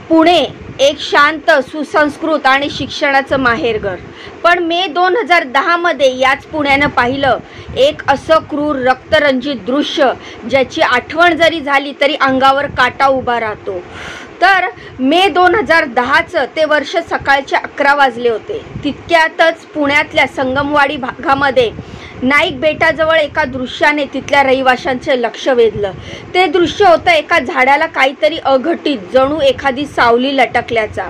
पुणे एक शांत, सुसंस्कृत आणि शिक्षणाचं माहेरघर. पण मे 2010 मध्ये याच पुण्यानं पाहिलं एक असं क्रूर रक्तरंजित दृश्य ज्याची आठवण जरी झाली तरी अंगावर काटा उभा राहतो. तर मे 2010चं ते वर्ष सकाळचे 11 वाजले होते. तितक्यातच पुण्यातल्या संगमवाडी भागामध्ये नाईक बेटाजवळ एका दृश्याने तिथल्या रहिवाशांचे लक्ष वेधलं. ते दृश्य होतं एका झाडाला काहीतरी अघटित, जणू एखादी सावली लटकल्याचा.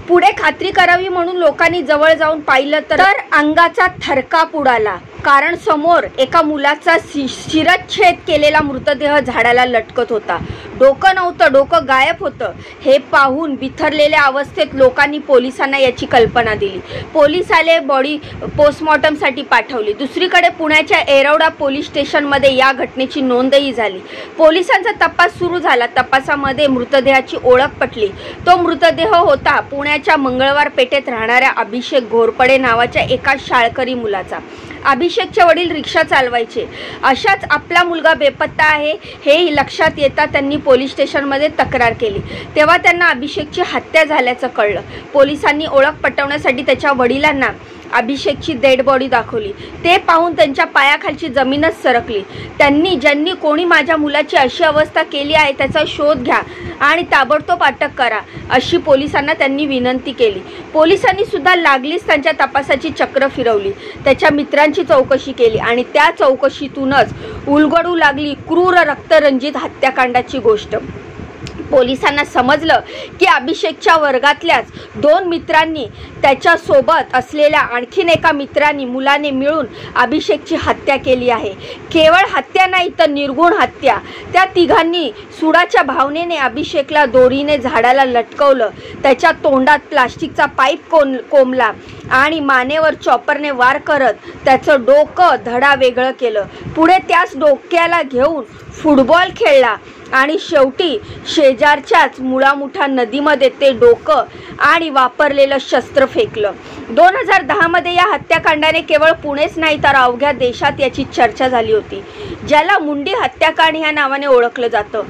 पुढे खात्री करावी म्हणून लोकांनी जवळ जाऊन पाहिलं तर अंगाचा थरकाप उडाला, कारण समोर एका मुलाचा शिरच्छेद केलेला मृतदेह झाडाला लटकत होता. डोकं नव्हतं, डोकं गायब होतं. हे पाहून बिथरलेल्या अवस्थेत लोकांनी पोलिसांना याची कल्पना दिली. पोलीस आले, बॉडी पोस्टमॉर्टमसाठी पाठवली. दुसरीकडे पुण्याच्या येरवडा पोलीस स्टेशनमध्ये या घटनेची नोंदही झाली. पोलिसांचा तपास सुरू झाला. तपासामध्ये मृतदेहाची ओळख पटली. तो मृतदेह होता पुण्याच्या मंगळवार पेठेत राहणाऱ्या अभिषेक घोरपडे नावाच्या एका शाळकरी मुलाचा. अभिषेकचे वडील रिक्षा चालवायचे. अशाच आपला मुलगा बेपत्ता आहे हे लक्षात येता त्यांनी पोलीस स्टेशनमध्ये तक्रार केली. तेव्हा त्यांना अभिषेकची हत्या झाल्याचं कळलं. पोलिसांनी ओळख पटवण्यासाठी त्याच्या वडिलांना अभिषेकची डेड बॉडी दाखवली. ते पाहून त्यांच्या पायाखालची जमीनच सरकली. ज्यांनी कोणी माझ्या मुलाची अशी अवस्था केली आहे त्याचा शोध घ्या आणि ताबडतोब अटक करा, अशी पोलिसांना त्यांनी विनंती केली. पोलिसांनी सुद्धा लागलीच त्यांच्या तपासाची चक्र फिरवली. त्याच्या मित्रांची चौकशी केली आणि त्या चौकशीतूनच उलगडू लागली क्रूर रक्तरंजित हत्याकांडाची गोष्ट. पोलिसांना समजलं की अभिषेकच्या वर्गातल्याच 2 मित्रांनी त्याच्यासोबत असलेल्या आणखीन एका मित्रांनी मुलाने मिळून अभिषेकची हत्या केली आहे. केवळ हत्या नाही तर निर्गुण हत्या. त्या तिघांनी सुडाच्या भावनेने अभिषेकला दोरीने झाडाला लटकवलं. त्याच्या तोंडात प्लास्टिकचा पाईप कोंबला आणि मानेवर चॉपरने वार करत त्याचं डोकं धडा वेगळं केलं. पुढे त्याच डोक्याला घेऊन फुटबॉल खेळला आणि शेवटी शेजारच्याच मुळामुठा नदीमध्ये ते डोकं आणि वापरलेलं शस्त्र फेकलं. 2010 मध्ये या हत्याकांडाने केवळ पुणेच नाही तर अवघ्या देशात याची चर्चा झाली होती, ज्याला मुंडी हत्याकांड ह्या नावाने ओळखलं जातं.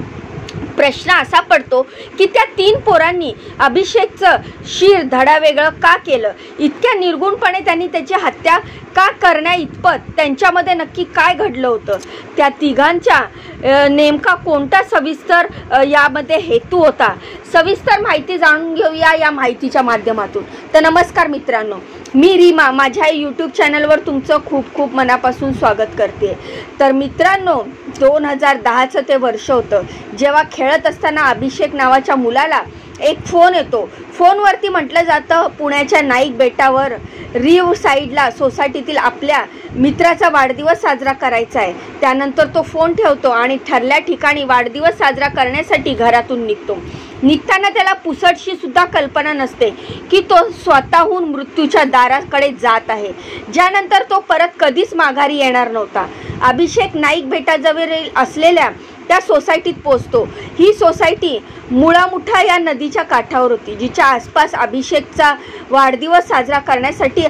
प्रश्न असा पडतो की त्या 3 पोरांनी अभिषेकचं शिर धडावेगळं का केलं? इतक्या निर्गुणपणे त्यांनी त्याची हत्या का करण्या इतपत त्यांच्यामध्ये नक्की काय घडलं होतं? त्या तिघांच्या नेमका कोणता सविस्तर यामध्ये हेतू होता? सविस्तर माहिती जाणून घेऊया या माहितीच्या माध्यमातून. तर नमस्कार मित्रांनो, मी रीमा माझ्या यूट्यूब चॅनलवर तुमचं खूप खूप मनापासून स्वागत करते. तर मित्रांनो, 2010चं ते वर्ष होतं जेव्हा खेळत असताना अभिषेक नावाच्या मुलाला एक फोन येतो. फोनवरती म्हटलं जातं पुण्याच्या नाईक बेटावर रिव्ह साईडला सोसायटीतील आपल्या मित्राचा वाढदिवस साजरा करायचा आहे. त्यानंतर तो फोन ठेवतो आणि ठरल्या ठिकाणी वाढदिवस साजरा करण्यासाठी घरातून निघतो. निघताना त्याला पुसटशी सुद्धा कल्पना नसते की तो स्वतःहून मृत्यूच्या दाराकडे जात आहे, ज्यानंतर तो परत कधीच माघारी येणार नव्हता. अभिषेक नाईक बेटाजवळ असलेल्या त्या सोसायटीत पोचतो. ही सोसायटी मुळामुठा या नदीच्या काठावर होती, जिच्या आसपास अभिषेकचा वाढदिवस साजरा करण्यासाठी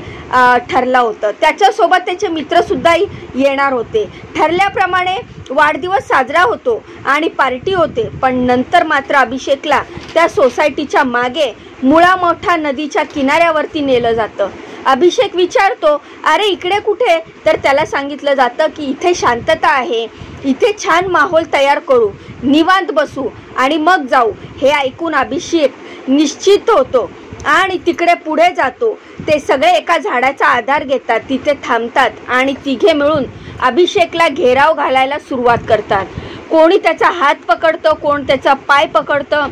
ठरला होतं. त्याच्यासोबत त्याचे मित्रसुद्धा येणार होते. ठरल्याप्रमाणे वाढदिवस साजरा होतो आणि पार्टी होते. पण नंतर मात्र अभिषेकला त्या सोसायटीच्या मागे मुळामुठा नदीच्या किनाऱ्यावरती नेलं जातं. अभिषेक विचारतो, अरे इकडे कुठे? तर त्याला सांगितलं जातं की इथे शांतता आहे, इथे छान माहोल तयार करू, निवांत बसू आणि मग जाऊ. हे ऐकून अभिषेक निश्चित होतो आणि तिकडे पुढे जातो. ते सगळे एका झाडाचा आधार घेतात, तिथे थांबतात आणि तिघे मिळून अभिषेकला घेराव घालायला सुरुवात करतात. कोणी त्याचा हात पकडतं, कोण त्याचा पाय पकडतं.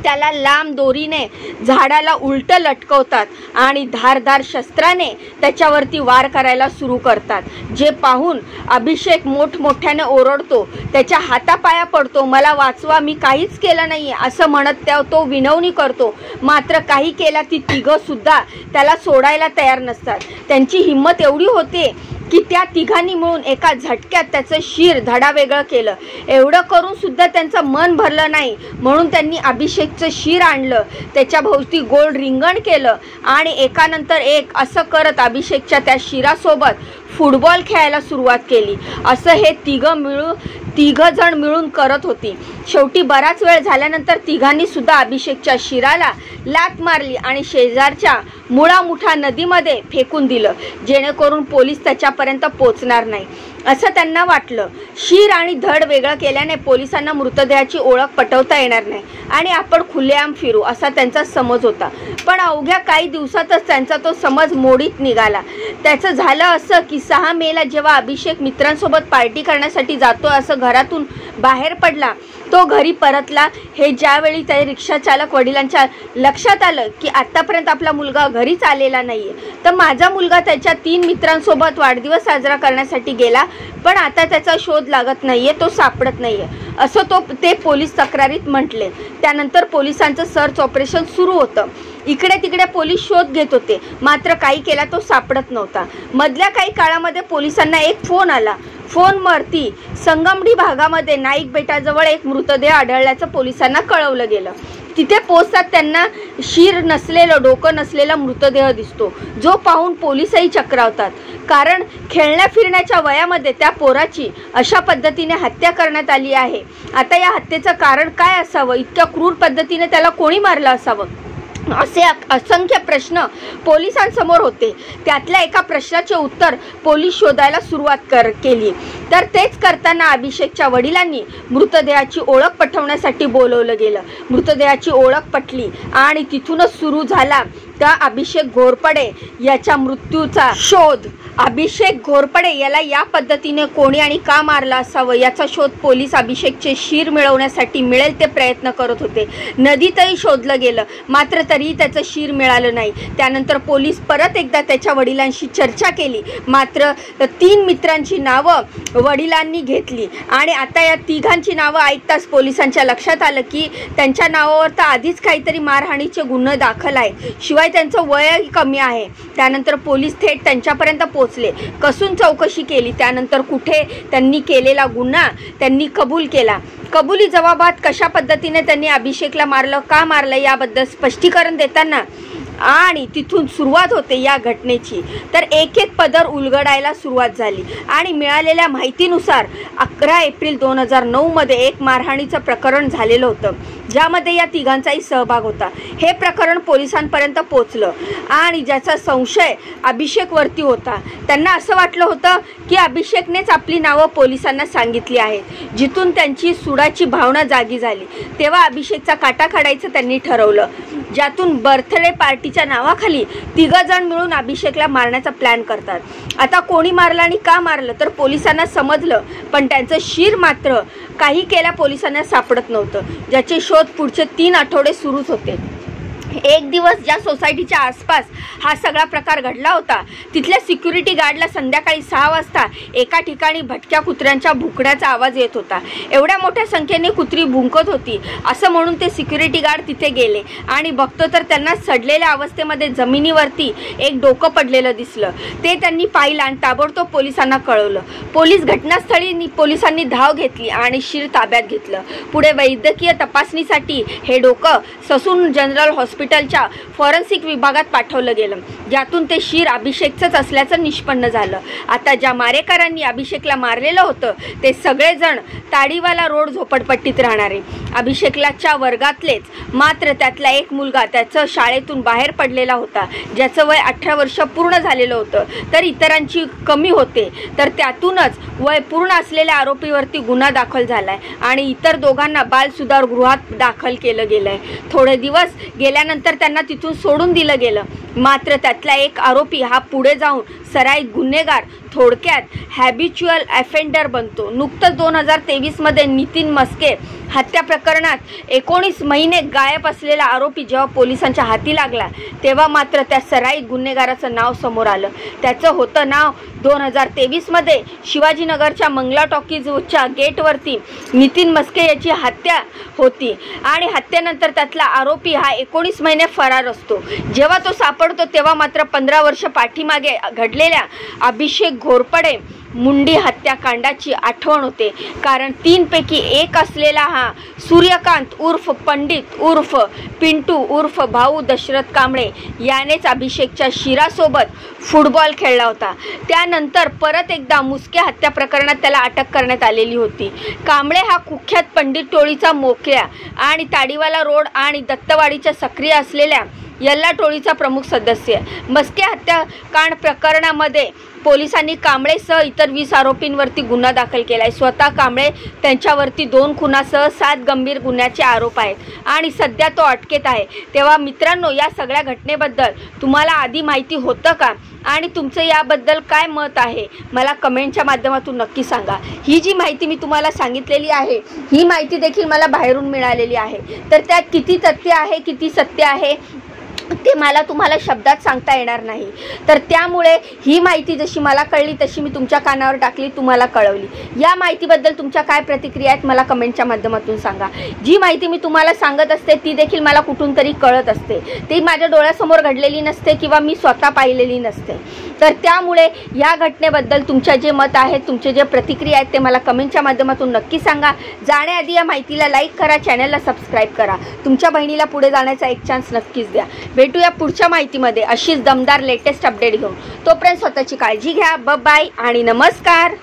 त्याला लांब दोरीने झाडाला उलटं लटकवतात आणि धारदार शस्त्राने त्याच्यावरती वार करायला सुरू करतात. जे पाहून अभिषेक मोठमोठ्याने ओरडतो, त्याच्या हातापाया पडतो, मला वाचवा, मी काहीच केलं नाही असं म्हणत तो विनवणी करतो. मात्र काही केला ती तिघं सुद्धा त्याला सोडायला तयार नसतात. त्यांची हिंमत एवढी होते की त्या तिघांनी मिळून एका झटक्यात त्याचं शिर धडावेगळं केलं. एवढं करून सुद्धा त्यांचं मन भरलं नाही, म्हणून त्यांनी अभिषेकचं शिर आणलं, त्याच्या भोवती गोल रिंगण केलं आणि एकानंतर एक असं करत अभिषेकच्या त्या शिरासोबत फुटबॉल खेळायला सुरुवात केली. असं हे तिघं जण मिळून करत होती। शेवटी बराच वेळ झाल्यानंतर तिघांनी सुद्धा अभिषेकच्या शिराला लात मारली आणि शेजारच्या मुळामुठा नदीमध्ये फेकून दिलं, जेणेकरून पोलीस त्याच्यापर्यंत पोहोचणार नाही असं त्यांना वाटलं। शीर आणि धड वेगळं केल्याने पोलिसांना मृतदेहाची ओळख पटवता येणार नाही आणि आपण खुलेआम फिरू असा त्यांचा समज होता। पण अवघ्या काही दिवसातच त्यांचा तो समज मोडीत निघाला। त्याचं झालं असं की 6 मेला जेव्हा अभिषेक मित्रांसोबत पार्टी करण्यासाठी जातो असं घरातून बाहेर पडला, तो घरी परतला। हे ज्यावेळी त्या रिक्षा चालक वडिलांच्या लक्षात आलं की आतापर्यंत आपला मुलगा घरीच आलेला नाहीये, तर माझा मुलगा त्याच्या 3 मित्रांसोबत वाढदिवस साजरा करण्यासाठी गेला, पण आता त्याचा शोध लागत नाहीये, तो सापडत नाहीये असं ते पोलीस तक्रारीत म्हटले। त्यानंतर पोलिसांचं सर्च ऑपरेशन सुरू होतं। इकडे तिकडे पोलीस शोध घेत होते, मात्र काही केला तो सापडत नव्हता। मधल्या काही काळामध्ये पोलिसांना एक फोन आला। फोनवरती संगमडी भागामध्ये नाईक बेटाजवळ एक मृतदेह आढळल्याचं पोलिसांना कळवलं गेलं। तिथे पोहोचतात त्यांना शीर नसलेलं, डोकं नसलेला मृतदेह दिसतो, जो पाहून पोलीसही चक्रावतात, कारण खेळण्या फिरण्याच्या वयामध्ये त्या पोराची अशा पद्धतीने हत्या करण्यात आली आहे। आता या हत्येचं कारण काय असावं, इतक्या क्रूर पद्धतीने त्याला कोणी मारलं असावं, असे असंख्य प्रश्न पोलिसांसमोर होते। त्यातल्या एका प्रश्नाचे उत्तर पोलीस शोधायला सुरुवात केली, तर तेच करताना अभिषेकच्या वडिलांनी मृतदेहाची ओळख पटवण्यासाठी बोलवलं गेलं। मृतदेहाची ओळख पटली आणि तिथूनच सुरू झाला त्या अभिषेक घोरपडे याच्या मृत्यूचा शोध। अभिषेक घोरपडे याला या पद्धतीने कोणी आणि का मारलं असावं याचा शोध पोलीस अभिषेकचे शीर मिळवण्यासाठी मिळेल ते प्रयत्न करत होते। नदीतही शोधलं गेलं, मात्र तरीही त्याचं शीर मिळालं नाही। त्यानंतर पोलीस परत एकदा त्याच्या वडिलांशी चर्चा केली, मात्र 3 मित्रांची नावं वडिलांनी घेतली आणि आता या तिघांची नावं ऐकताच पोलिसांच्या लक्षात आलं की त्यांच्या नावावर तर आधीच काहीतरी मारहाणीचे गुन्हे दाखल आहेत, शिवाय त्यांचं वयही कमी आहे। त्यानंतर पोलीस थेट त्यांच्यापर्यंत पोहोचले, कसून चौकशी केली। त्यानंतर कुठे त्यांनी केलेला गुन्हा त्यांनी कबूल केला। कबुली जबाबात कशा पद्धतीने त्यांनी अभिषेकला मारलं, का मारलं याबद्दल स्पष्टीकरण देताना आणि तिथून सुरुवात होते या घटनेची। तर एक एक पदर उलगडायला सुरुवात झाली आणि मिळालेल्या माहितीनुसार 11 एप्रिल 2009 मध्ये एक मारहाणीचं प्रकरण झालेलं होतं, ज्यामध्ये या तिघांचाही सहभाग होता। हे प्रकरण पोलिसांपर्यंत पोहोचलं आणि ज्याचा संशय अभिषेकवरती होता। त्यांना असं वाटलं होतं की अभिषेकनेच आपली नावं पोलिसांना सांगितली आहेत, जिथून त्यांची सुडाची भावना जागी झाली। तेव्हा अभिषेकचा काटा काढायचं त्यांनी ठरवलं, ज्यातून बर्थडे पार्टीच्या नावाखाली 3 जण मिळून अभिषेकला मारण्याचा प्लॅन करतात। आता कोणी मारलं आणि का मारलं तर पोलिसांना समजलं, पण त्यांचं शीर मात्र काही केल्या पोलिसांना सापडत नव्हतं, ज्याचे शोध पुढचे 3 आठवडे सुरूच होते। एक दिवस ज्या सोसायटीच्या आसपास हा सगळा प्रकार घडला होता, तिथल्या सिक्युरिटी गार्डला संध्याकाळी 6 वाजता एका ठिकाणी भटक्या कुत्र्यांच्या भुकण्याचा आवाज येत होता। एवढ्या मोठ्या संख्येने कुत्री भुंकत होती असं म्हणून ते सिक्युरिटी गार्ड तिथे गेले आणि बघतो तर त्यांना सडलेल्या अवस्थेमध्ये जमिनीवरती एक डोकं पडलेलं दिसलं। ते त्यांनी पाहिलं आणि ताबडतोब पोलिसांना कळवलं। पोलीस घटनास्थळी पोलिसांनी धाव घेतली आणि शीर ताब्यात घेतलं। पुढे वैद्यकीय तपासणीसाठी हे डोकं ससून जनरल हॉस्पिटलच्या फॉरेन्सिक विभागात पाठवलं गेलं, ज्यातून ते शीर अभिषेकचंच असल्याचं निष्पन्न झालं। आता ज्या मारेकरांनी अभिषेकला मारलेलं होतं ते सगळेजण ताडीवाला रोड झोपडपट्टीत राहणारे अभिषेकलाच्या वर्गातलेच, मात्र त्यातला एक मुलगा त्याचं शाळेतून बाहेर पडलेला होता, ज्याचं वय 18 वर्ष पूर्ण झालेलं होतं, तर इतरांची कमी होते। तर त्यातूनच वय पूर्ण असलेल्या आरोपीवरती गुन्हा दाखल झालाय आणि इतर दोघांना बाल सुधार गृहात दाखल केलं गेलंय। थोडे दिवस गेल्यानंतर त्यांना तिथून सोडून दिलं गेलं, मात्र त्यातला एक आरोपी हा पुढे जाऊन सराईत गुन्हेगार, थोडक्यात हॅबिच्युअल ऑफेंडर बनतो। नुकतंच 2023 मध्ये नितीन मस्के हत्या प्रकरणात 19 महिने गायब असलेला आरोपी जेव्हा पोलिसांच्या हाती लागला, तेव्हा मात्र त्या सराईत गुन्हेगाराचं नाव समोर आलं। त्याचं होतं नाव 2023 मध्ये शिवाजीनगरच्या मंगला टॉकीजच्या गेटवरती नितीन मस्के याची हत्या होती आणि हत्येनंतर त्यातला आरोपी हा 19 महिने फरार असतो। जेव्हा तो सापडतो सापडतो तेव्हा मात्र 15 वर्ष पाठीमागे घडलेल्या अभिषेक घोरपडे मुंडी हत्याकांडाची आठवण होते। कारण 3 पैकी एक असलेला हा सूर्यकांत उर्फ पंडित उर्फ पिंटू उर्फ भाऊ दशरथ कांबळे यानेच अभिषेकच्या शिरासोबत फुटबॉल खेळला होता। त्यानंतर परत एकदा मुसके हत्या प्रकरणात त्याला अटक करण्यात आलेली होती। कांबळे हा कुख्यात पंडित टोळीचा मोकळ्या आणि ताडीवाला रोड आणि दत्तवाडीच्या सक्रिय असलेल्या यल्ला टोळीचा प्रमुख सदस्य। मस्के हत्याकांड प्रकरणामध्ये पोलिसांनी कांबळेसह इतर 20 आरोपींवरती गुन्हा दाखल केला आहे। स्वतः कांबळे त्यांच्यावरती 2 खुनासह 7 गंभीर गुन्ह्याचे आरोप आहेत आणि सध्या तो अटकेत आहे। तेव्हा मित्रांनो, या सगळ्या घटनेबद्दल तुम्हाला आधी माहिती होतं का आणि तुमचं याबद्दल काय मत आहे मला कमेंटच्या माध्यमातून नक्की सांगा। ही जी माहिती मी तुम्हाला सांगितलेली आहे ही माहिती देखील मला बाहेरून मिळालेली आहे, तर त्यात किती तथ्य आहे किती सत्य आहे ते मला तुम्हाला शब्दात सांगता येणार नाही। तर त्यामुळे ही माहिती जशी मला कळली तशी मी तुमच्या कानावर टाकली, तुम्हाला कळवली। या माहितीबद्दल तुमच्या काय प्रतिक्रिया आहेत मला कमेंटच्या माध्यमातून सांगा। जी माहिती मी तुम्हाला सांगत असते ती देखील मला कुठून तरी कळत असते, ती माझ्या डोळ्यासमोर घडलेली नसते किंवा मी स्वतः पाहिलेली नसते। तर त्यामुळे या घटनेबद्दल तुमचे जे मत आहेत, तुमचे जे प्रतिक्रिया आहेत ते मला कमेंटच्या माध्यमातून नक्की सांगा। जाण्याआधी या माहितीला लाईक करा, चॅनलला सबस्क्राईब करा, तुमच्या बहिणीला पुढे जाण्याचा एक चान्स नक्कीच द्या। भेटूया पुढच्या माहितीमध्ये अशीच दमदार लेटेस्ट अपडेट घेऊन। तोपर्यंत स्वतःची काळजी घ्या। बाय आणि नमस्कार।